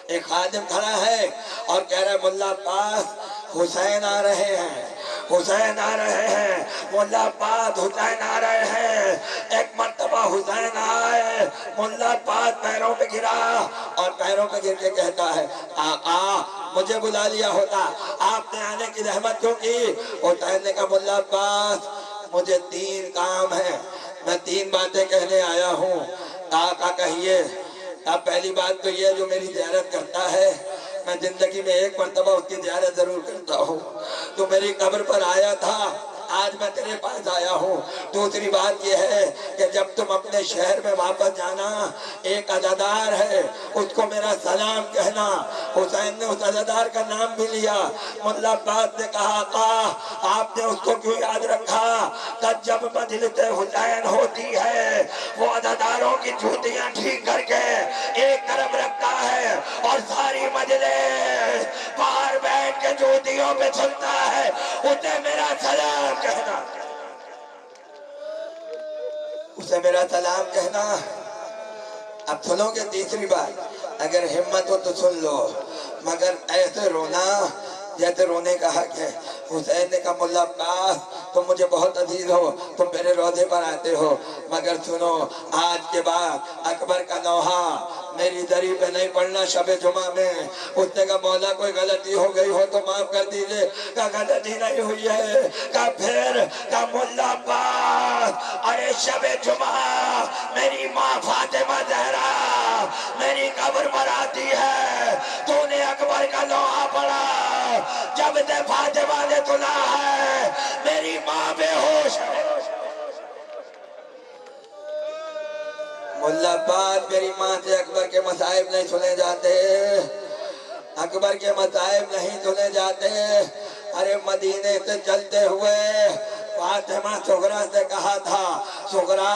ایک خادم کھڑا ہے اور کہہ رہا ہے ملا عباس حسین آ رہے ہیں، حسین آ رہے ہیں، ملا عباس حسین آ رہے ہیں۔ ایک مرتبہ حسین آئے، ملا عباس پیروں پہ گرا اور پیروں پہ گر کے کہتا ہے آقا مجھے بلا لیا ہوتا، آپ نے آنے کی رحمت کیوں کی؟ حسین نے کہا ملا عباس مجھے 3 کام ہیں، میں 3 باتیں کہنے آیا ہوں۔ آقا کہیے۔ اب پہلی بات تو یہ جو میری زیارت کرتا ہے میں زندگی میں 1 مرتبہ اس کی زیارت ضرور کرتا ہوں، تو میری قبر پر آیا تھا، آج میں تیرے پاس آیا ہوں۔ دوسری بات یہ ہے کہ جب تم اپنے شہر میں واپس جانا، ایک عزادار ہے اس کو میرا سلام کہنا۔ حسین نے اس عزادار کا نام بھی لیا۔ ملا عباس نے کہا آقا آپ نے اس کو کیوں یاد رکھا؟ کہ جب مجلس حسین ہوتی ہے وہ عزاداروں کی جوتیاں ٹھیک کر کے ایک طرف رکھتا ہے اور ساری مجلس باہر بیٹھ کے جوتیوں پہ سنتا ہے، اسے میرا سلام کہنا، اسے میرا سلام کہنا۔ اب سنو گے تیسری بات، اگر ہمت ہو تو سن لو، مگر ایسے رونا جیسے رونے کا حق ہے۔ حسین نے کہا ملا عباس تم مجھے بہت عزیز ہو، تم میرے روضے پر آتے ہو، مگر سنو آج کے بعد اکبر کا نوحہ میری دری پہ نہیں پڑھنا شب جمعہ میں۔ اس نے کہا مولا کوئی غلطی ہو گئی ہو تو معاف کر دیجئے۔ کہا غلطی نہیں ہوئی ہے۔ کہا پھر کہا ملا عباس ارے شب جمعہ میری ماں فاطمہ زہرا میری قبر پر آتی ہے، تو نے اکبر کا نوحہ پڑھا، جب سے فاطمہ نے سنا ہے میری ماں بے ہوش ہے۔ ملا عباس میری ماں سے اکبر کے مصائب نہیں سنے جاتے، اکبر کے مصائب نہیں سنے جاتے۔ ارے مدینے سے چلتے ہوئے فاطمہ صغرا سے کہا تھا صغرا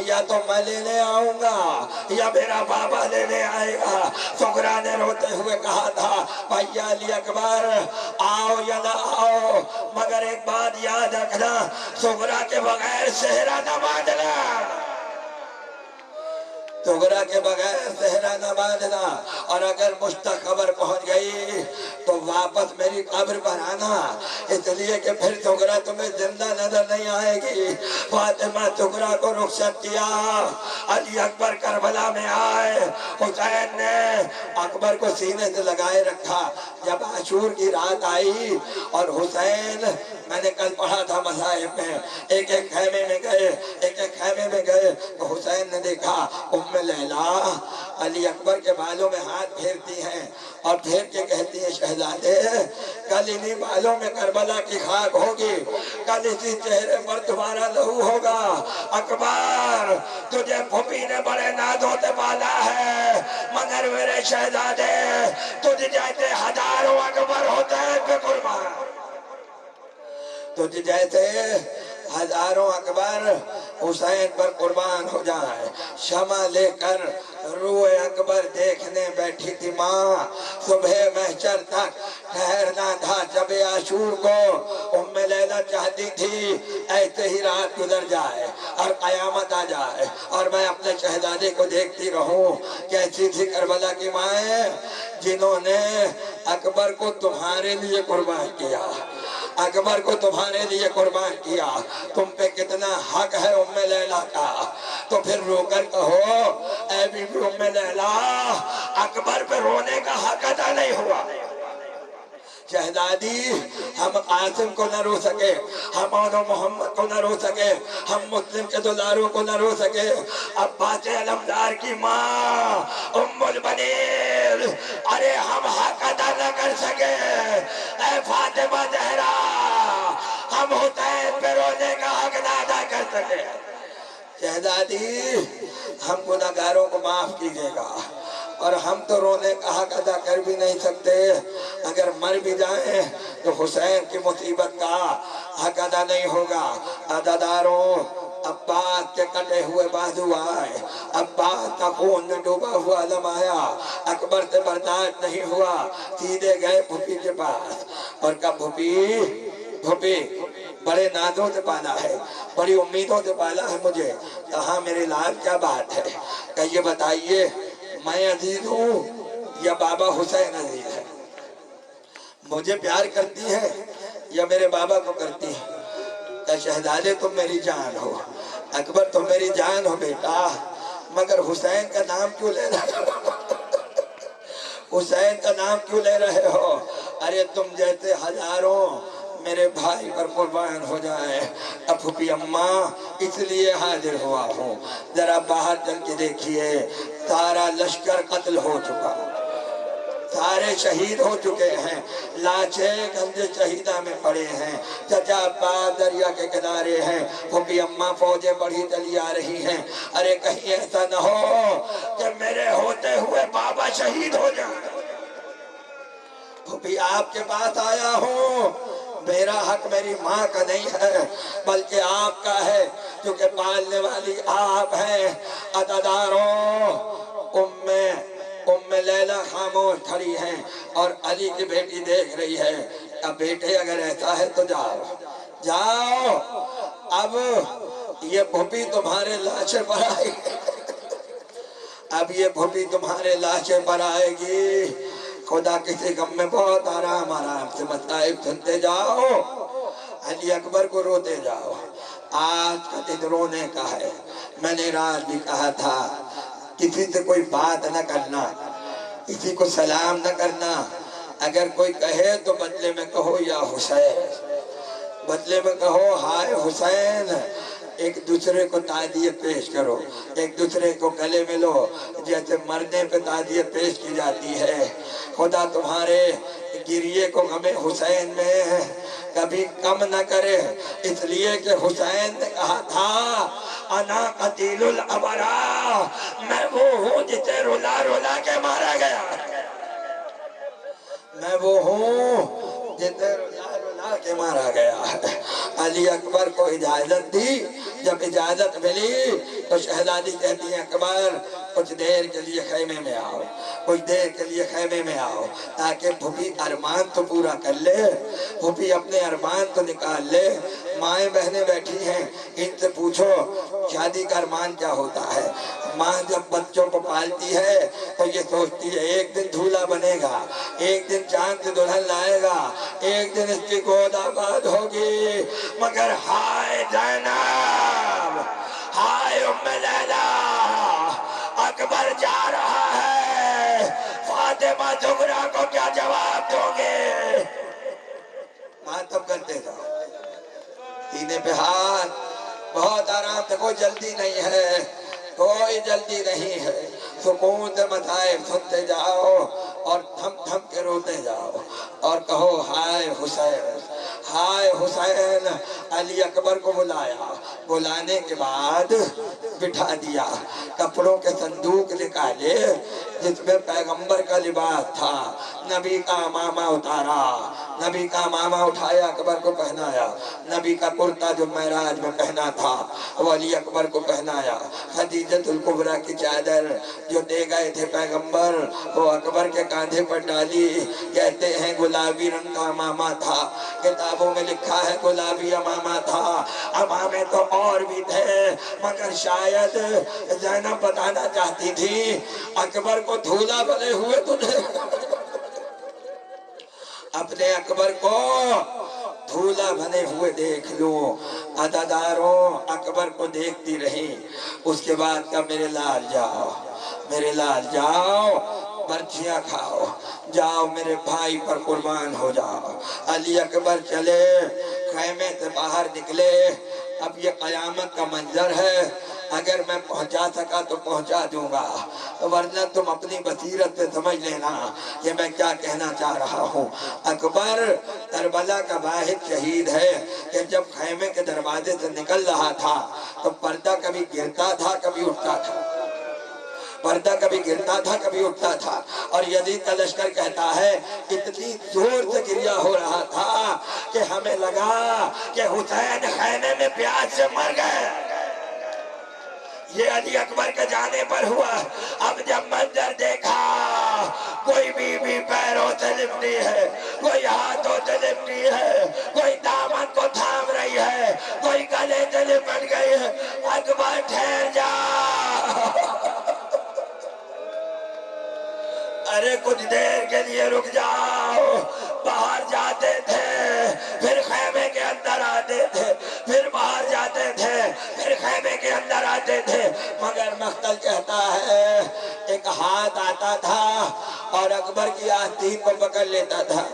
یا تو میں لینے آؤں گا یا میرا بابا لینے آئے گا۔ صغرا نے روتے ہوئے کہا تھا بھیا علی اکبر آؤ یا نہ آؤ، مگر ایک بات یاد رکھنا صغرا کے بغیر صحرا نہ باندھنا، صغرا کے بغیر صحرا نہ باندھنا، اور اگر مجھ تک خبر پہنچ گئی تو واپس میری قبر پر آنا، اس لیے کہ پھر صغرا تمہیں زندہ نظر نہیں آئے گی۔ فاطمہ صغرا کو رخصت کیا، علی اکبر کربلا میں آئے، حسین نے اکبر کو سینے سے لگائے رکھا۔ جب عاشور کی رات آئی اور حسین میں نے کل پڑھا تھا مصائب میں، ایک ایک خیمے میں گئے، ایک ایک خیمے میں گئے تو حسین نے دیکھا ام لیلا علی اکبر کے بالوں میں ہاتھ پھیرتی ہیں اور پھیر کے کہتی ہیں شہزادے کل انہی بالوں میں کربلا کی خاک ہوگی، کل اسی چہرے پر تمہارا لہو ہوگا۔ اکبر تجھے پھوپھی نے بڑے نازوں سے پالا ہے، مگر میرے شہزادے تجھ جیسے ہزاروں اکبر ہوتے ہیں پہ قربان، تجھ جیسے ہزاروں اکبر حسین پر قربان ہو جائے۔ شمع لے کر روئے اکبر دیکھنے بیٹھی تھی ماں، صبح محشر تک ٹھہرنا تھا جب عاشور کو۔ ام لیلا چاہتی تھی ایسے ہی رات گزر جائے اور قیامت آ جائے اور میں اپنے شہزادے کو دیکھتی رہوں۔ کیسی تھی کربلا کی مائیں جنہوں نے اکبر کو تمہارے لیے قربان کیا، اکبر کو تمہارے لیے قربان کیا، تم پہ کتنا حق ہے ام لیلا کا۔ تو پھر رو کر کہو اے بی بی ام لیلا اکبر پہ رونے کا حق ادا نہیں ہوا۔ شہزادی ہم قاسم کو نہ رو سکے، ہم اولو محمد کو نہ رو سکے، ہم مسلم کے دلاروں کو نہ رو سکے، عباس علمدار کی ماں ام البنین ارے ہم حق ادا نہ کر سکے۔ اے فاطمہ زہرا ہم حسین پہ رونے کا حق نہ ادا کر سکے۔ شہزادی ہم گناہگاروں کو معاف کیجیے گا، اور ہم تو رونے کا حق ادا کر بھی نہیں سکتے، اگر مر بھی جائیں تو حسین کی مصیبت کا حق ادا نہیں ہوگا۔ عزاداروں عباس کے کٹے ہوئے بازو آئے، عباس کا خون میں ڈوبا ہوا علم آیا، اکبر سے برداشت نہیں ہوا، سیدھے گئے پھوپھی کے پاس اور کہا پھوپھی بڑے نازوں سے پالا ہے، بڑی امیدوں سے پالا ہے مجھے، کہا میرے لال کیا بات ہے؟ کہ یہ بتائیے میں عزیز ہوں یا بابا حسین عزیز ہے؟ مجھے پیار کرتی ہے یا میرے بابا کو کرتی ہے؟ کہ شہزادے تم میری جان ہو، اکبر تم میری جان ہو بیٹا، مگر حسین کا نام کیوں لے رہے ہو؟ حسین کا نام کیوں لے رہے ہو؟ ارے تم جیسے ہزاروں میرے بھائی پر قربان ہو جائیں۔ اب پھوپھی اماں اس لیے حاضر ہوا ہوں، ذرا باہر چل کے دیکھیے، سارا لشکر قتل ہو چکا، سارے شہید ہو چکے ہیں، لاچیں گنج شہیدہ میں پڑے ہیں، چچا عباس دریا کے کنارے ہیں، پھوپھی اماں فوجیں بڑھی چلی آ رہی ہیں۔ ارے کہیں ایسا نہ ہو کہ میرے ہوتے ہوئے بابا شہید ہو جائیں۔ پھوپھی آپ کے پاس آیا ہوں، میرا حق میری ماں کا نہیں ہے بلکہ آپ کا ہے، کیونکہ پالنے والی آپ ہیں۔ عزاداروں، ام لیلہ خاموش کھڑی ہیں اور علی کی بیٹی دیکھ رہی ہے۔ اب بیٹے اگر ایسا ہے تو جاؤ جاؤ، اب یہ پھوپھی تمہارے لاشے پر آئے گی، اب یہ پھوپھی تمہارے لاشے پر آئے گی۔ خدا کسی غم میں بہت آرام سے مصائب سنتے جاؤ، علی اکبر کو روتے جاؤ۔ آج کا دن رونے کا ہے، میں نے رات بھی کہا تھا کسی سے کوئی بات نہ کرنا، کسی کو سلام نہ کرنا، اگر کوئی کہے تو بدلے میں کہو یا حسین، بدلے میں کہو ہائے حسین۔ ایک دوسرے کو تعزیت پیش کرو، ایک دوسرے کو گلے ملو جیسے مرنے پہ تعزیت پیش کی جاتی ہے۔ خدا تمہارے گریے کو غم حسین میں کبھی کم نہ کرے، اس لیے کہ حسین نے کہا تھا انا قتیل الابرار، میں وہ ہوں جسے رلا رلا کے مارا گیا، میں وہ ہوں جسے رلا رلا کے مارا گیا۔ علی اکبر کو اجازت دی، جب اجازت ملی تو شہزادی کہتی ہیں اکبر کچھ دیر کے لیے خیمے میں آؤ، کچھ دیر کے لیے خیمے میں آؤ، تاکہ پھوپھی ارمان تو پورا کر لے، پھوپھی اپنے ارمان تو نکال لے۔ مائیں بہنیں بیٹھی ہیں، ان سے پوچھو شادی کا ارمان کیا ہوتا ہے؟ ماں جب بچوں کو پالتی ہے تو یہ سوچتی ہے ایک دن دھولا بنے گا، ایک دن چاند سے دلہن لائے گا، ایک دن اس کی گود آباد ہوگی، مگر ہائے زینب، ہائے ام لیلہ، اکبر جا رہا ہے، فاطمہ زہرا کو کیا جواب دو گے؟ ماتم کرتے تھا، سینے پہ ہاتھ، بہت آرام سے، کوئی جلدی نہیں ہے، کوئی جلدی نہیں ہے، سکون سے مصائب سنتے جاؤ اور تھم تھم کے روتے جاؤ اور کہو ہائے حسین، ہائے حسین۔ علی اکبر کو بلایا، بلانے کے بعد بٹھا دیا، کپڑوں کے صندوق نکالے جس میں پیغمبر کا لباس تھا، نبی کا امامہ اتارا، نبی کا امامہ اٹھایا، اکبر کو پہنایا، نبی کا کرتا جو معراج میں پہنا تھا وہ علی اکبر کو پہنایا، خدیجۃ الکبریٰ کی چادر جو دے گئے تھے پیغمبر وہ اکبر کے کاندھے پر ڈالی، کہتے ہیں گلابی رنگ کا امامہ تھا، کتابوں میں لکھا ہے گلابی امامہ تھا، امامے تو اور بھی تھے مگر شاید زینب بتانا چاہتی تھی اکبر کو دھولا بنے ہوئے تو اپنے اکبر کو دھولا بنے ہوئے دیکھ لوں۔ عزاداروں اکبر کو دیکھتی رہی، اس کے بعد کہا میرے لال جاؤ، میرے لال جاؤ، برچیاں کھاؤ، جاؤ میرے بھائی پر قربان ہو جاؤ۔ علی اکبر چلے، خیمے سے باہر نکلے، اب یہ قیامت کا منظر ہے، اگر میں پہنچا سکا تو پہنچا دوں گا، ورنہ تم اپنی بصیرت سے سمجھ لینا کہ میں کیا کہنا چاہ رہا ہوں۔ اکبر کربلا کا واحد شہید ہے کہ جب خیمے کے دروازے سے نکل رہا تھا تو پردہ کبھی گرتا تھا کبھی اٹھتا تھا، پردہ کبھی گرتا تھا کبھی اٹھتا تھا، اور یزید کا لشکر کہتا ہے اتنی زور سے گریا ہو رہا تھا کہ ہمیں لگا کہ حسین خیمے میں پیاس سے مر گئے۔ یہ علی اکبر کے جانے پر ہوا۔ اب جب منظر دیکھا، کوئی بی بی پیروں سے لپٹی ہے، کوئی ہاتھوں سے لپٹی ہے، کوئی دامن کو تھام رہی ہے، کوئی گلے سے لپٹ گئی ہے۔ اکبر ٹھہر جا، ارے کچھ دیر کے لیے رک جاؤ، باہر جاتے تھے پھر خیمے کے اندر آتے تھے، پھر باہر جاتے تھے پھر خیمے کے اندر آتے تھے، مگر مقتل کہتا ہے ایک ہاتھ آتا تھا اور اکبر کی آستین کو پکڑ لیتا تھا،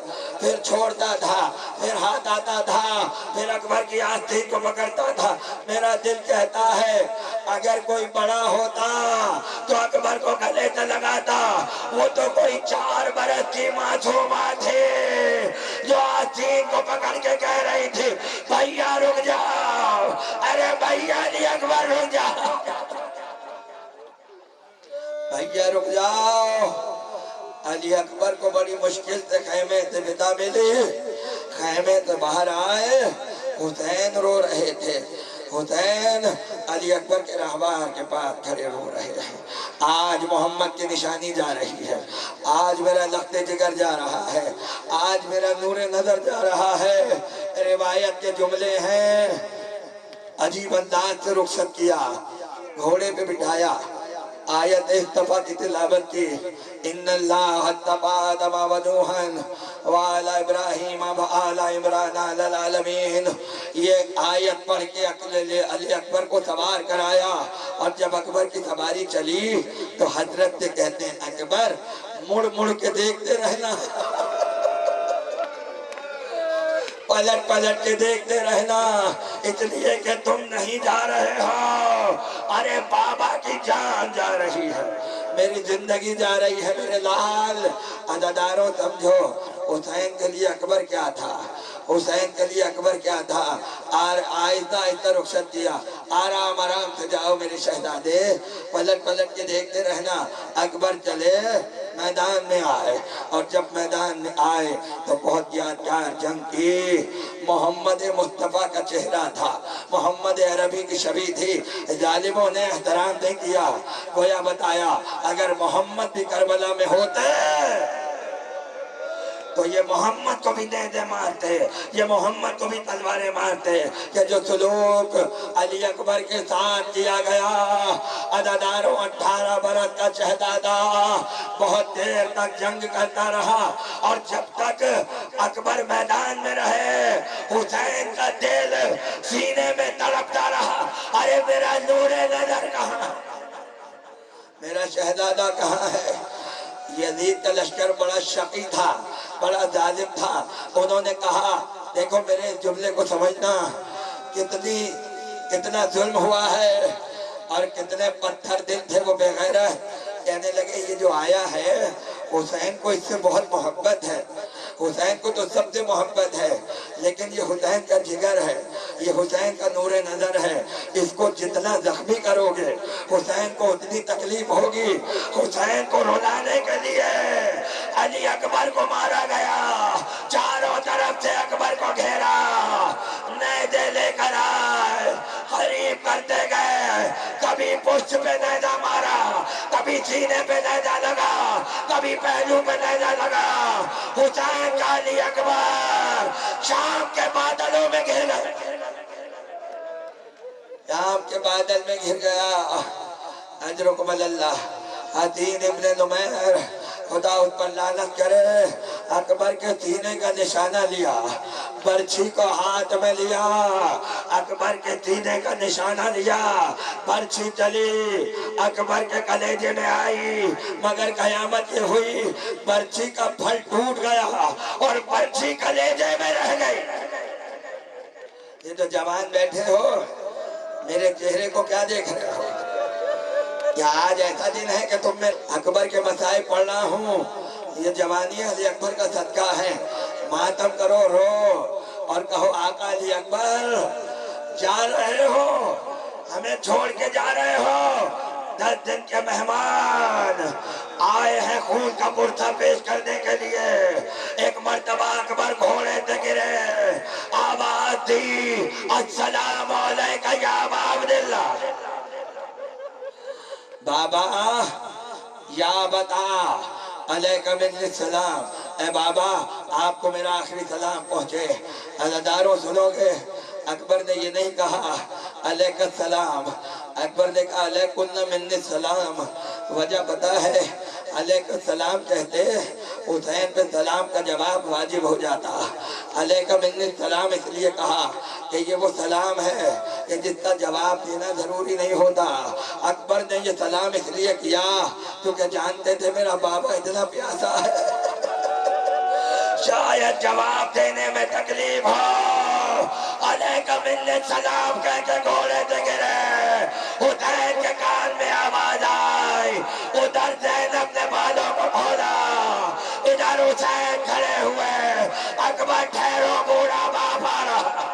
پھر چھوڑتا تھا، پھر ہاتھ آتا تھا، پھر اکبر کی آستین کو پکڑتا تھا۔ میرا دل کہتا ہے اگر کوئی بڑا ہوتا تو اکبر کو گلے سے لگاتا، وہ تو کوئی 4 برس کی معصومہ تھی جو آستین کو پکڑ کے کہہ رہی تھی بھیا رک جاؤ، ارے بھیا علی اکبر رک جاؤ، بھیا رک جاؤ۔ علی اکبر کو بڑی مشکل سے خیمے سے ودا ملی، خیمے سے باہر آئے، حسین رو رہے تھے، حسین علی اکبر کے رہبر کے پاس کھڑے رو رہے ہیں۔ آج محمد کی نشانی جا رہی ہے، آج میرا لخت جگر جا رہا ہے، آج میرا نور نظر جا رہا ہے۔ روایت کے جملے ہیں، عجیب انداز سے رخصت کیا، گھوڑے پہ بٹھایا، آیت اصطفیٰ کی تلاوت کی، ان اللہ اصطفیٰ آدم و نوحًا وآل ابراہیم وآل عمران علی العالمین، یہ آیت پڑھ کے علی اکبر کو سوار کرایا، اور جب اکبر کی سواری چلی تو حضرت سے کہتے ہیں اکبر مڑ مڑ کے دیکھتے رہنا، پلٹ پلٹ کے دیکھتے رہنا، اس لیے کہ تم نہیں جا رہے ہو، ارے بابا کی جان جا رہی ہے، میری زندگی جا رہی ہے میرے لال۔ عزاداروں سمجھو حسین کے لیے اکبر کیا تھا، حسین کے لیے اکبر کیا تھا۔ آہستہ آہستہ رخصت کیا، آرام آرام سے جاؤ میرے شہزادے، پلٹ پلٹ کے دیکھتے رہنا۔ اکبر چلے میدان میں آئے، اور جب میدان میں آئے تو بہت یادگار جنگ کی۔ محمد مصطفیٰ کا چہرہ تھا، محمد عربی کی شبیہ تھی، ظالموں نے احترام نہیں کیا، گویا بتایا اگر محمد بھی کربلا میں ہوتے تو یہ محمد کو بھی نیزے مارتے، یہ محمد کو بھی تلواریں مارتے، کہ جو سلوک علی اکبر کے ساتھ کیا گیا۔ عزاداروں 18 برس کا شہزادہ بہت دیر تک جنگ کرتا رہا، اور جب تک اکبر میدان میں رہے حسین کا دل سینے میں تڑپتا رہا، ارے میرا نور نظر کہاں، میرا شہزادہ کہاں ہے۔ یزید کا لشکر بڑا شقی تھا، بڑا ظالم تھا، انہوں نے کہا دیکھو میرے جملے کو سمجھنا، کتنا ظلم ہوا ہے اور کتنے پتھر دل تھے وہ بے غیرت، کہنے لگے یہ جو آیا ہے حسین کو اس سے بہت محبت ہے، حسین کو تو سب سے محبت ہے، لیکن یہ حسین کا جگر ہے، یہ حسین کا نور نظر ہے، اس کو جتنا زخمی کرو گے حسین کو اتنی تکلیف ہوگی۔ حسین کو رلانے کے لیے علی اکبر کو مارا گیا، چاروں طرف سے اکبر کو گھیرا، نیزے لے کر آئے، قریب کرتے گئے، کبھی پشت پہ نیزہ مارا، کبھی سینے پہ نیزہ لگا، کبھی پہلو پہ نیزہ لگا۔ حسین کا علی اکبر شام کے بادلوں میں گھر گئے، شام کے بادل میں گھر گیا۔ اجرکم اللہ، حسین ابن نمیر خدا اس پر لعنت کرے، اکبر کے سینے کا نشانہ لیا، برچھی کو ہاتھ میں لیا، اکبر کے سینے کا نشانہ لیا، برچھی چلی اکبر کے کلیجے میں آئی، مگر قیامت یہ ہوئی برچھی کا پھل ٹوٹ گیا اور برچھی کلیجے میں رہ گئی۔ یہ جو جوان بیٹھے ہو میرے چہرے کو کیا دیکھ رہے ہو؟ کیا آج ایسا دن ہے کہ تم میں اکبر کے مصائب پڑھ رہا ہوں؟ یہ جوانی علی اکبر کا صدقہ ہے، ماتم کرو، رو اور کہو آقا علی اکبر جا رہے ہو، ہمیں چھوڑ کے جا رہے ہو، 10 دن کے مہمان آئے ہیں خون کا پرسہ پیش کرنے کے لیے۔ ایک مرتبہ اکبر گھوڑے سے گرے، آواز دی السلام علیکہ یا ابا عبداللہ، بابا یا بتا علیکم السلام، اے بابا آپ کو میرا آخری سلام پہنچے۔ عزاداروں سنو گے، اکبر نے یہ نہیں کہا علیکم السلام، اکبر نے کہا علیکم من السلام۔ وجہ پتا ہے علیہ السلام کہتے حسین پہ سلام کا جواب واجب ہو جاتا. علیہ السلام اس لیے کہا کہ یہ وہ سلام ہے کہ جس کا جواب دینا ضروری نہیں ہوتا. اکبر نے یہ سلام اس لیے کیا کیونکہ جانتے تھے میرا بابا اتنا پیاسا ہے، شاید جواب دینے میں تکلیف ہو. علیکم السلام کہہ کے گھوڑے سے گرے. حسین کے کان میں آواز آئی. ادھر زینب نے بالوں کو کھولا، ادھر حسین کھڑے ہوئے. اکبر ٹھہرو، بوڑھا باپ آ رہا.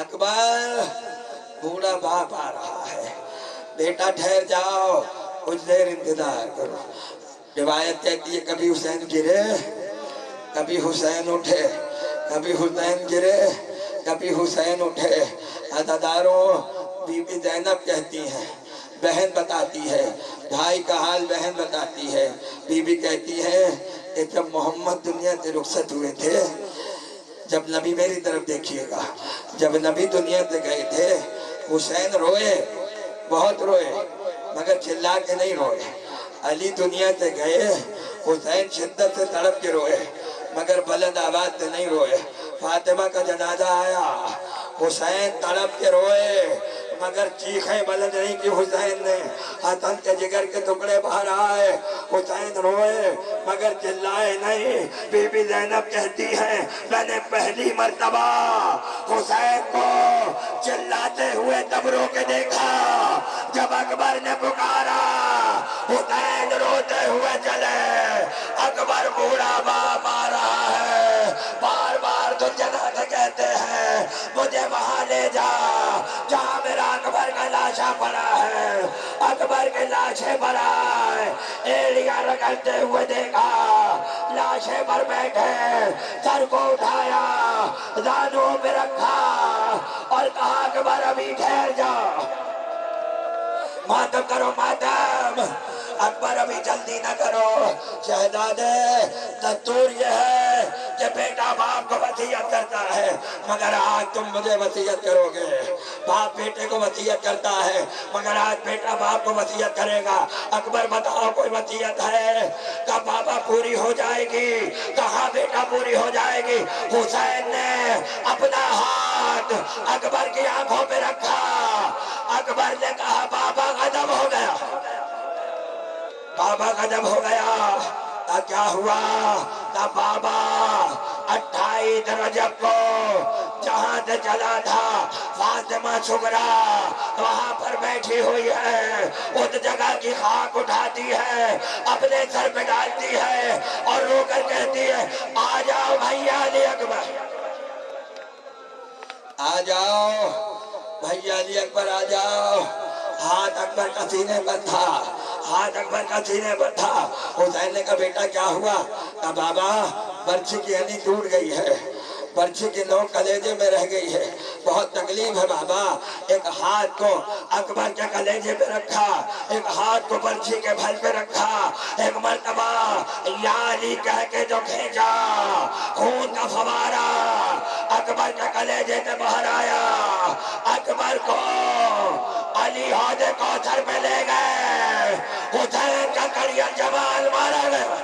اکبر بوڑھا باپ آ رہا ہے، بیٹا ٹھہر جاؤ، کچھ دیر انتظار کرو. روایت کہتی ہے کبھی حسین گرے کبھی حسین اٹھے، کبھی حسین گرے کبھی حسین اٹھے. عزاداروں، بی بی زینب کہتی ہیں، بہن بتاتی ہے، بھائی کا حال بہن بتاتی ہے. بی بی کہتی ہے کہ جب محمد دنیا سے رخصت ہوئے تھے، جب نبی میری طرف دیکھیے گا، جب نبی دنیا سے گئے تھے حسین روئے، بہت روئے، مگر چلا کے نہیں روئے. علی دنیا سے گئے، حسین شدت سے تڑپ کے روئے، مگر بلند آواز سے نہیں روئے. فاطمہ کا جنازہ آیا، حسین تڑپ کے روئے، مگر چیخیں بلند نہیں کی حسین نے. حسن کے جگر کے ٹکڑے باہر آئے، حسین روئے مگر چلائے نہیں. بی بی زینب کہتی ہے میں نے پہلی مرتبہ حسین کو چلاتے ہوئے تب رو کے دیکھا جب اکبر نے پکارا. حسین روتے ہوئے چلے. اکبر بوڑھا باپ آ رہا ہے، بار بار تو جنازہ کہتے ہیں مجھے وہاں لے جا جہاں میرا اکبر کا لاشا پڑا ہے. اکبر کے لاشے پر آئے، ایڑیاں رگڑتے ہوئے دیکھا، لاشے پر بیٹھے، سر کو اٹھایا، زانوں پہ رکھا اور کہا اکبر ابھی ٹھہر جاؤ، ماتم کرو ماتم. اکبر ابھی جلدی نہ کرو. شہزادے، دستور یہ ہے کہ بیٹا باپ کو وصیت کرتا ہے، مگر آج تم مجھے وصیت کرو گے. باپ بیٹے کو وصیت کرتا ہے، مگر آج بیٹا باپ کو وصیت کرے گا. اکبر بتاؤ کوئی وصیت ہے؟ کب بابا پوری ہو جائے گی؟ کہاں بیٹا پوری ہو جائے گی؟ حسین نے اپنا ہاتھ اکبر کی آنکھوں پہ رکھا. اکبر نے کہا بابا غضب ہو گیا، بابا غضب ہو گیا. کیا ہوا؟ بابا 28 رجب کو جہاں سے چلا تھا فاطمہ صغریٰ وہاں پر بیٹھی ہوئی ہے، اس جگہ کی خاک اٹھاتی ہے، اپنے سر پہ ڈالتی ہے اور رو کر کہتی ہے آ جاؤ بھیا علی اکبر، آ جاؤ بھیا علی اکبر، آ جاؤ. ہاتھ اکبر کا سینے پر تھا، ہاتھ اکبر کا سینے پر تھا. حسین نے کہا بیٹا کیا ہوا؟ کہا بابا برچھی کی ہڈی ٹوٹ گئی ہے، برچھی کی نوک کلیجے میں رہ گئی ہے، بہت تکلیف ہے بابا. ایک ہاتھ کو اکبر کے کلیجے پہ رکھا، ایک ہاتھ کو برچھی کے بھل پہ رکھا، ایک مرتبہ یا علی کہہ کے جو کھینچا، خون کا فوارہ اکبر کے کلیجے سے باہر آیا. اکبر کو علی حوض کوثر پہ لے گئے، حسین کا کڑیا جمال مارا گیا.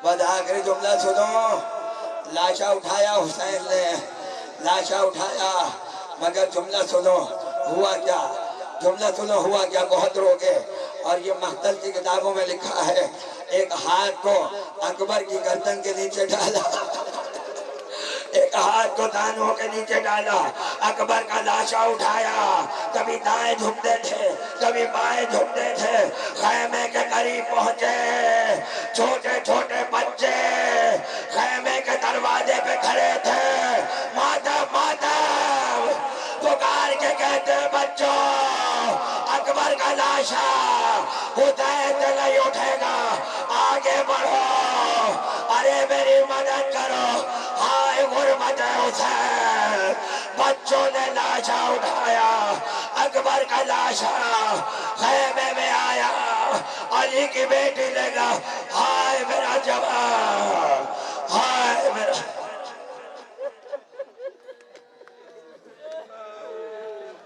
بس آخری جملہ سنو. لاشا اٹھایا حسین نے، لاشا اٹھایا، مگر جملہ سنو ہوا کیا، جملہ سنو ہوا کیا. بہت روگے اور یہ مقتل کی کتابوں میں لکھا ہے ایک ہاتھ کو اکبر کی گردن کے نیچے ڈالا، ایک ہاتھ کو دانوں کے نیچے ڈالا، اکبر کا لاشا اٹھایا. کبھی دائیں جھکتے تھے کبھی بائیں جھکتے تھے. خیمے کے قریب پہنچے، چھوٹے چھوٹے بچے خیمے کے دروازے پہ کھڑے تھے. ماتم ماتم پکار کے کہتے بچوں اکبر کا لاشا حسین سے نہیں اٹھے گا، آگے بڑھو، ارے میری مدد کرو. ہائے غربت حسین. بچوں نے لاشا اٹھایا، اکبر کا لاشا خیمے میں آیا. علی کی بیٹی لے گا، ہائے میرا جوان، ہائے میرا